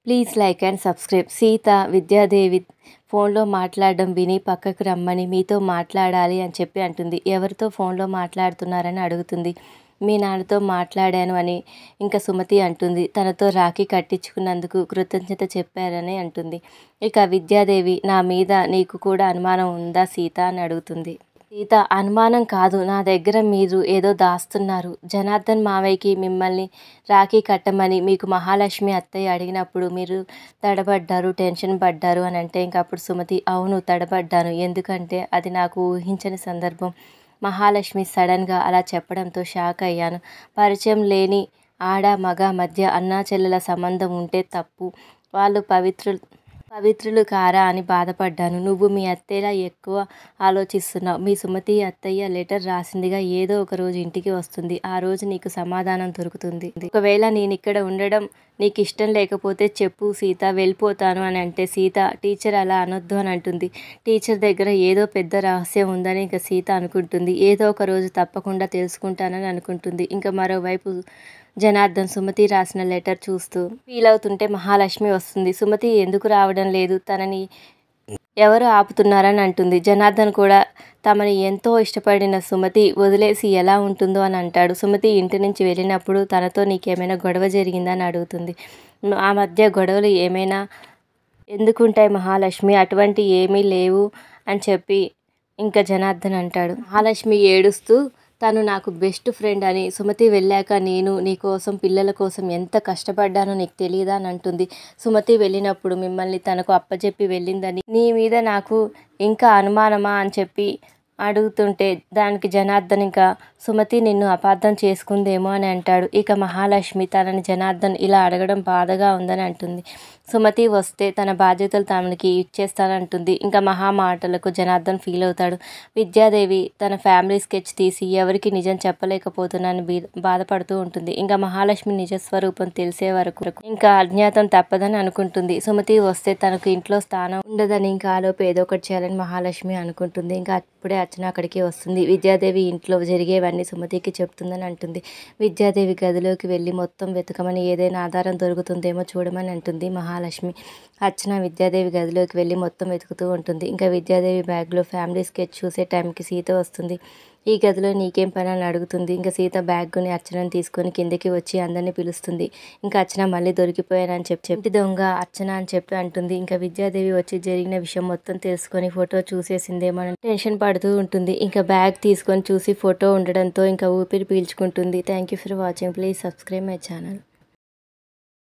Please like and subscribe. Sita Vidyadevi ఫోన్లో మాట్లాడడం విని పక్కకు రమ్మని మీతో మాట్లాడాలి అని చెప్పి అంటుంది. ఎవరితో ఫోన్లో మాట్లాడుతున్నారని అడుగుతుంది. మీ నాన్నతో మాట్లాడాను అని ఇంకా సుమతి అంటుంది. తనతో రాఖీ కట్టించుకున్నందుకు కృతజ్ఞత చెప్పారని అంటుంది. ఇక విద్యాదేవి నా మీద నీకు కూడా అనుమానం ఉందా సీత అని అడుగుతుంది. సీత అనుమానం కాదు, నా దగ్గర మీరు ఏదో దాస్తున్నారు. జనార్దన్ మావయ్యకి మిమ్మల్ని రాఖీ కట్టమని మీకు మహాలక్ష్మి అత్తయ్య అడిగినప్పుడు మీరు తడబడ్డారు, టెన్షన్ పడ్డారు అని అంటే ఇంక అప్పుడు సుమతి అవును తడబడ్డాను, ఎందుకంటే అది నాకు ఊహించని సందర్భం. మహాలక్ష్మి సడన్గా అలా చెప్పడంతో షాక్ అయ్యాను. పరిచయం లేని ఆడ మగ మధ్య అన్నా చెల్లెల సంబంధం ఉంటే తప్పు, వాళ్ళు పవిత్రులు కారా అని బాధపడ్డాను. నువ్వు మీ అత్తయ్యలా ఎక్కువ ఆలోచిస్తున్నావు. మీ సుమతి అత్తయ్య లెటర్ రాసిందిగా, ఏదో ఒక రోజు ఇంటికి వస్తుంది. ఆ రోజు నీకు సమాధానం దొరుకుతుంది. ఒకవేళ నేను ఇక్కడ ఉండడం నీకు ఇష్టం లేకపోతే చెప్పు సీత, వెళ్ళిపోతాను అని అంటే సీత టీచర్ అలా అనొద్దు అని అంటుంది. టీచర్ దగ్గర ఏదో పెద్ద రహస్యం ఉందని ఇంకా సీత అనుకుంటుంది. ఏదో ఒక రోజు తప్పకుండా తెలుసుకుంటానని అనుకుంటుంది. ఇంకా మరోవైపు జనార్దన్ సుమతి రాసిన లెటర్ చూస్తూ ఫీల్ అవుతుంటే మహాలక్ష్మి వస్తుంది. సుమతి ఎందుకు రావడం లేదు, తనని ఎవరు ఆపుతున్నారని అంటుంది. జనార్దన్ కూడా తమని ఎంతో ఇష్టపడిన సుమతి వదిలేసి ఎలా ఉంటుందో అని అంటాడు. సుమతి ఇంటి నుంచి వెళ్ళినప్పుడు తనతో నీకేమైనా గొడవ జరిగిందా అని అడుగుతుంది. ఆ మధ్య గొడవలు ఏమైనా ఎందుకుంటాయి మహాలక్ష్మి, అటువంటి ఏమీ లేవు అని చెప్పి ఇంకా జనార్దన్ అంటాడు. మహాలక్ష్మి ఏడుస్తూ తను నాకు బెస్ట్ ఫ్రెండ్ అని, సుమతి వెళ్ళాక నేను నీ కోసం పిల్లల కోసం ఎంత కష్టపడ్డానో నీకు తెలియదా అని అంటుంది. సుమతి వెళ్ళినప్పుడు మిమ్మల్ని తనకు అప్పచెప్పి వెళ్ళిందని నీ మీద నాకు ఇంకా అనుమానమా అని చెప్పి అడుగుతుంటే దానికి జనార్దన్ ఇంకా సుమతి నిన్ను అపార్థం చేసుకుందేమో అని అంటాడు. ఇక మహాలక్ష్మి తనని జనార్దన్ ఇలా అడగడం బాధగా ఉందని అంటుంది. సుమతి వస్తే తన బాధ్యతలు తనకి ఇచ్చేస్తానంటుంది. ఇంకా మహా మాటలకు జనార్దన్ ఫీల్ అవుతాడు. విద్యాదేవి తన ఫ్యామిలీ స్కెచ్ తీసి ఎవరికి నిజం చెప్పలేకపోతున్నానని బాధపడుతూ ఉంటుంది. ఇంకా మహాలక్ష్మి నిజస్వరూపం తెలిసే వరకు ఇంకా అజ్ఞాతం తప్పదని అనుకుంటుంది. సుమతి వస్తే తనకు ఇంట్లో స్థానం ఉండదని ఇంకా ఆలోపు ఏదో ఒకటి చేయాలని మహాలక్ష్మి అనుకుంటుంది. ఇంకా అప్పుడే అర్చన అక్కడికి వస్తుంది. విద్యాదేవి ఇంట్లో జరిగేవన్నీ సుమతికి చెప్తుందని అంటుంది. విద్యాదేవి గదిలోకి వెళ్ళి మొత్తం వెతకమని, ఏదైనా ఆధారం దొరుకుతుందేమో చూడమని అంటుంది మహాలక్ష్మి. అర్చన విద్యాదేవి గదిలోకి వెళ్ళి మొత్తం వెతుకుతూ ఉంటుంది. ఇంకా విద్యాదేవి బ్యాగ్లో ఫ్యామిలీ స్కెచ్ చూసే టైంకి సీత వస్తుంది. ఈ గదిలో నీకేం పని అని అడుగుతుంది. ఇంకా సీత బ్యాగ్ని అర్చనని తీసుకొని కిందకి వచ్చి అందరినీ పిలుస్తుంది. ఇంకా అర్చన మళ్ళీ దొరికిపోయానని చెప్పి దొంగ అర్చన అని చెప్పి అంటుంది. ఇంకా విద్యాదేవి వచ్చి జరిగిన విషయం మొత్తం తెలుసుకొని ఫోటో చూసేసిందేమో అని టెన్షన్ పడుతూ ఉంటుంది. ఇంకా బ్యాగ్ తీసుకొని చూసి ఫోటో ఉండడంతో ఇంకా ఊపిరి పీల్చుకుంటుంది. Thank you for watching. Please subscribe my channel.